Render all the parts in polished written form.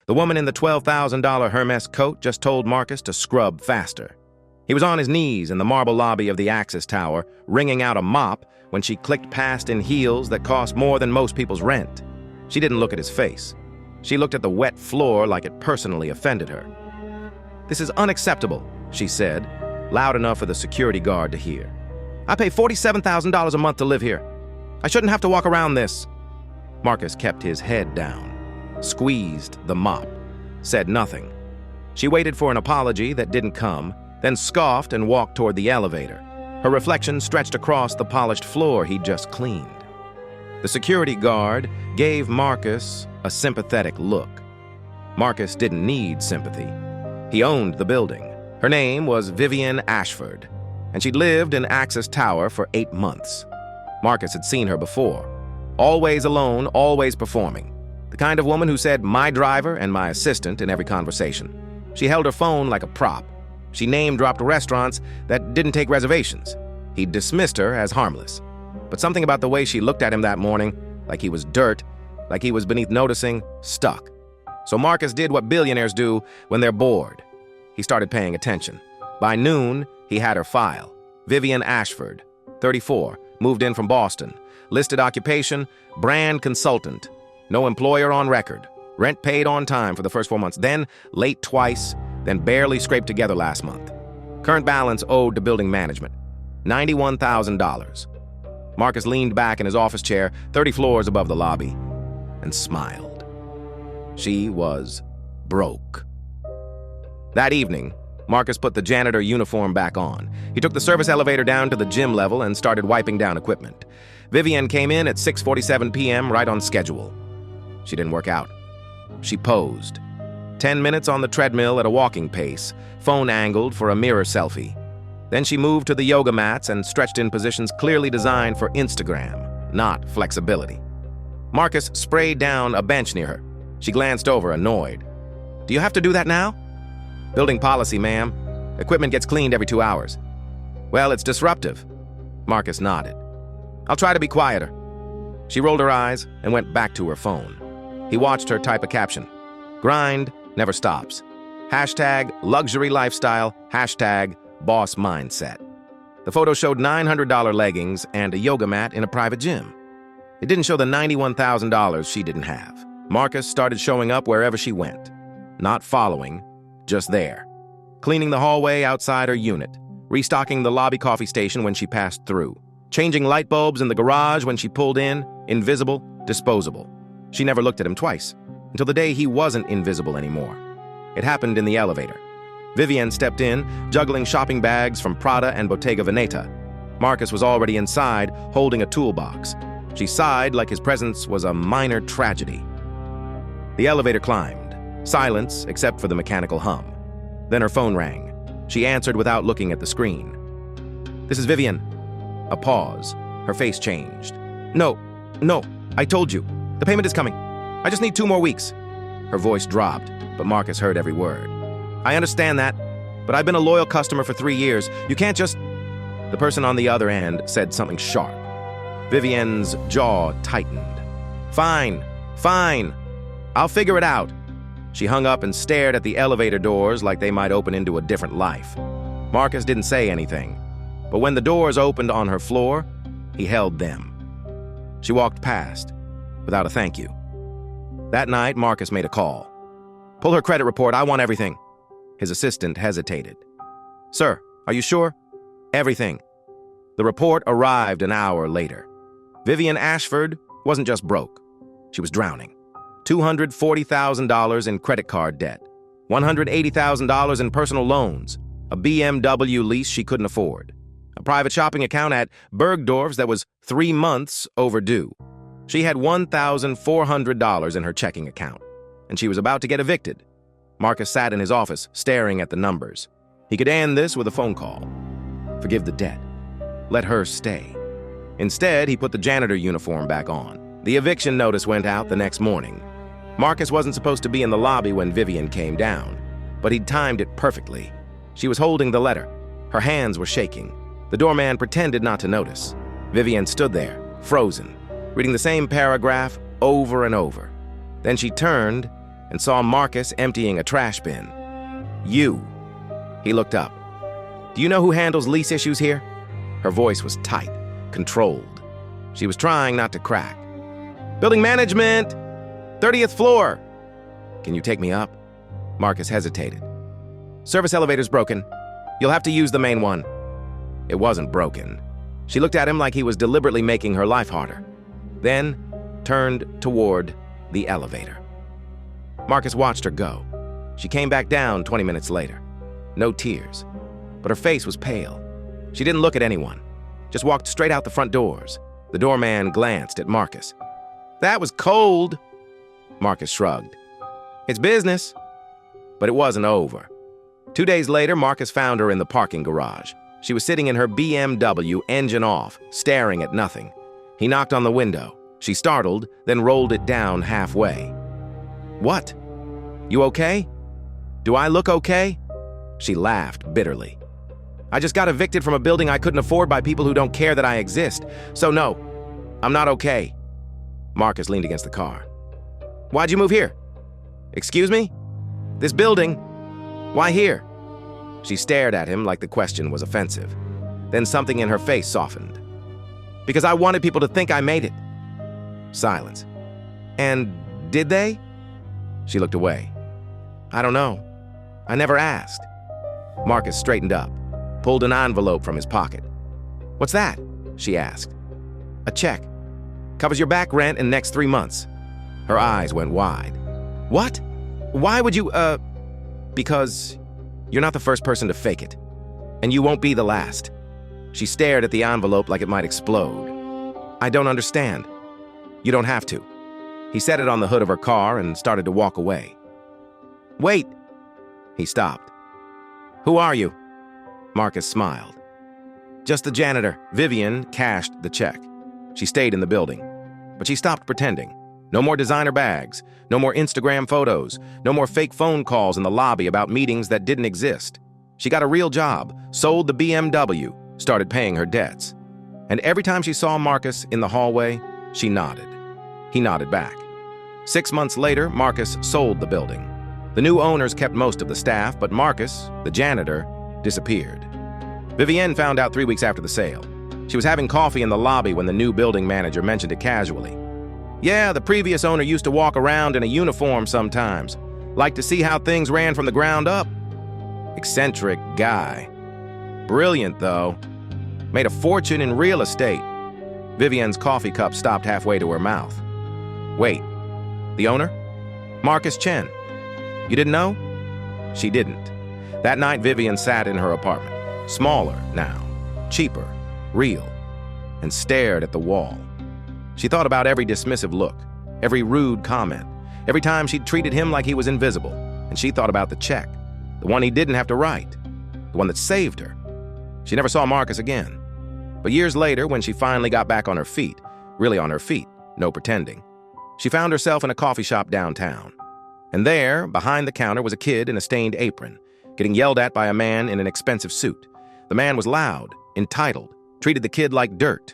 The woman in the $12,000 Hermes coat just told Marcus to scrub faster. He was on his knees in the marble lobby of the Axis Tower, wringing out a mop when she clicked past in heels that cost more than most people's rent. She didn't look at his face. She looked at the wet floor like it personally offended her. "This is unacceptable," she said, loud enough for the security guard to hear. "I pay $47,000 a month to live here. I shouldn't have to walk around this." Marcus kept his head down, squeezed the mop, said nothing. She waited for an apology that didn't come, then scoffed and walked toward the elevator. Her reflection stretched across the polished floor he'd just cleaned. The security guard gave Marcus a sympathetic look. Marcus didn't need sympathy. He owned the building. Her name was Vivian Ashford, and she'd lived in Axis Tower for 8 months. Marcus had seen her before. Always alone, always performing. The kind of woman who said, "my driver" and "my assistant" in every conversation. She held her phone like a prop. She name-dropped restaurants that didn't take reservations. He dismissed her as harmless. But something about the way she looked at him that morning, like he was dirt, like he was beneath noticing, stuck. So Marcus did what billionaires do when they're bored. He started paying attention. By noon, he had her file. Vivian Ashford, 34, moved in from Boston. Listed occupation, brand consultant. No employer on record. Rent paid on time for the first 4 months. Then late twice, then barely scraped together last month. Current balance owed to building management, $91,000. Marcus leaned back in his office chair, 30 floors above the lobby, and smiled. She was broke. That evening, Marcus put the janitor uniform back on. He took the service elevator down to the gym level and started wiping down equipment. Vivian came in at 6:47 p.m. right on schedule. She didn't work out. She posed. 10 minutes on the treadmill at a walking pace, phone angled for a mirror selfie. Then she moved to the yoga mats and stretched in positions clearly designed for Instagram, not flexibility. Marcus sprayed down a bench near her. She glanced over, annoyed. "Do you have to do that now?" "Building policy, ma'am. Equipment gets cleaned every 2 hours." "Well, it's disruptive." Marcus nodded. "I'll try to be quieter." She rolled her eyes and went back to her phone. He watched her type a caption. "Grind never stops. Hashtag luxury lifestyle. Hashtag boss mindset." The photo showed $900 leggings and a yoga mat in a private gym. It didn't show the $91,000 she didn't have. Marcus started showing up wherever she went. Not following, just there. Cleaning the hallway outside her unit. Restocking the lobby coffee station when she passed through. Changing light bulbs in the garage when she pulled in. Invisible, disposable. She never looked at him twice, until the day he wasn't invisible anymore. It happened in the elevator. Vivian stepped in, juggling shopping bags from Prada and Bottega Veneta. Marcus was already inside, holding a toolbox. She sighed like his presence was a minor tragedy. The elevator climbed. Silence, except for the mechanical hum. Then her phone rang. She answered without looking at the screen. "This is Vivian." A pause. Her face changed. No, I told you. The payment is coming. I just need 2 more weeks." Her voice dropped, but Marcus heard every word. "I understand that, but I've been a loyal customer for 3 years. You can't just..." The person on the other end said something sharp. Vivian's jaw tightened. Fine. I'll figure it out." She hung up and stared at the elevator doors like they might open into a different life. Marcus didn't say anything, but when the doors opened on her floor, he held them. She walked past, without a thank you. That night, Marcus made a call. "Pull her credit report, I want everything." His assistant hesitated. "Sir, are you sure?" "Everything." The report arrived an hour later. Vivian Ashford wasn't just broke. She was drowning. $240,000 in credit card debt. $180,000 in personal loans. A BMW lease she couldn't afford. A private shopping account at Bergdorf's that was 3 months overdue. She had $1,400 in her checking account, and she was about to get evicted. Marcus sat in his office, staring at the numbers. He could end this with a phone call. Forgive the debt. Let her stay. Instead, he put the janitor uniform back on. The eviction notice went out the next morning. Marcus wasn't supposed to be in the lobby when Vivian came down, but he'd timed it perfectly. She was holding the letter. Her hands were shaking. The doorman pretended not to notice. Vivian stood there, frozen, reading the same paragraph over and over. Then she turned and saw Marcus emptying a trash bin. "You." He looked up. "Do you know who handles lease issues here?" Her voice was tight, controlled. She was trying not to crack. "Building management! 30th floor!" "Can you take me up?" Marcus hesitated. "Service elevator's broken. You'll have to use the main one." It wasn't broken. She looked at him like he was deliberately making her life harder, then turned toward the elevator. Marcus watched her go. She came back down 20 minutes later. No tears, but her face was pale. She didn't look at anyone, just walked straight out the front doors. The doorman glanced at Marcus. "That was cold." Marcus shrugged. "It's business." But it wasn't over. 2 days later, Marcus found her in the parking garage. She was sitting in her BMW, engine off, staring at nothing. He knocked on the window. She startled, then rolled it down halfway. "What? You okay? Do I look okay?" She laughed bitterly. "I just got evicted from a building I couldn't afford by people who don't care that I exist. So no, I'm not okay." Marcus leaned against the car. "Why'd you move here?" "Excuse me? This building? Why here?" She stared at him like the question was offensive. Then something in her face softened. "Because I wanted people to think I made it." Silence. "And did they?" She looked away. "I don't know. I never asked." Marcus straightened up, pulled an envelope from his pocket. "What's that?" she asked. "A check. Covers your back rent and next 3 months." Her eyes went wide. "What? Why would you, Because you're not the first person to fake it. And you won't be the last." She stared at the envelope like it might explode. "I don't understand." "You don't have to." He set it on the hood of her car and started to walk away. "Wait." He stopped. "Who are you?" Marcus smiled. "Just the janitor." Vivian cashed the check. She stayed in the building, but she stopped pretending. No more designer bags, no more Instagram photos, no more fake phone calls in the lobby about meetings that didn't exist. She got a real job, sold the BMW, started paying her debts. And every time she saw Marcus in the hallway, she nodded. He nodded back. 6 months later, Marcus sold the building. The new owners kept most of the staff, but Marcus, the janitor, disappeared. Vivienne found out 3 weeks after the sale. She was having coffee in the lobby when the new building manager mentioned it casually. "Yeah, the previous owner used to walk around in a uniform sometimes. Liked to see how things ran from the ground up. Eccentric guy. Brilliant, though. Made a fortune in real estate." Vivienne's coffee cup stopped halfway to her mouth. "Wait, the owner? Marcus Chen. You didn't know?" She didn't. That night, Vivienne sat in her apartment. Smaller now, cheaper, real, and stared at the wall. She thought about every dismissive look, every rude comment, every time she'd treated him like he was invisible, and she thought about the check, the one he didn't have to write, the one that saved her. She never saw Marcus again. But years later, when she finally got back on her feet, really on her feet, no pretending, she found herself in a coffee shop downtown. And there, behind the counter, was a kid in a stained apron, getting yelled at by a man in an expensive suit. The man was loud, entitled, treated the kid like dirt.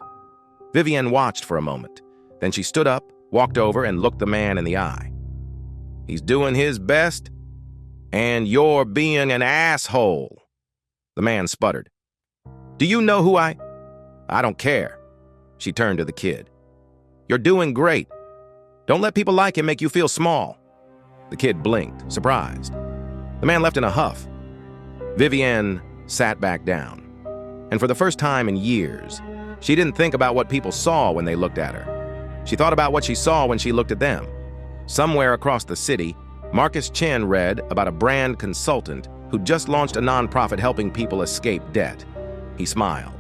Vivienne watched for a moment. Then she stood up, walked over, and looked the man in the eye. "He's doing his best, and you're being an asshole." The man sputtered. "Do you know who I don't care." She turned to the kid. "You're doing great. Don't let people like him make you feel small." The kid blinked, surprised. The man left in a huff. Vivienne sat back down. And for the first time in years, she didn't think about what people saw when they looked at her. She thought about what she saw when she looked at them. Somewhere across the city, Marcus Chen read about a brand consultant who just launched a nonprofit helping people escape debt. He smiled.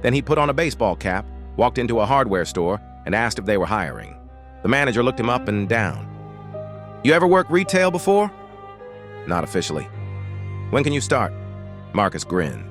Then he put on a baseball cap, walked into a hardware store, and asked if they were hiring. The manager looked him up and down. "You ever worked retail before?" "Not officially." "When can you start?" Marcus grinned.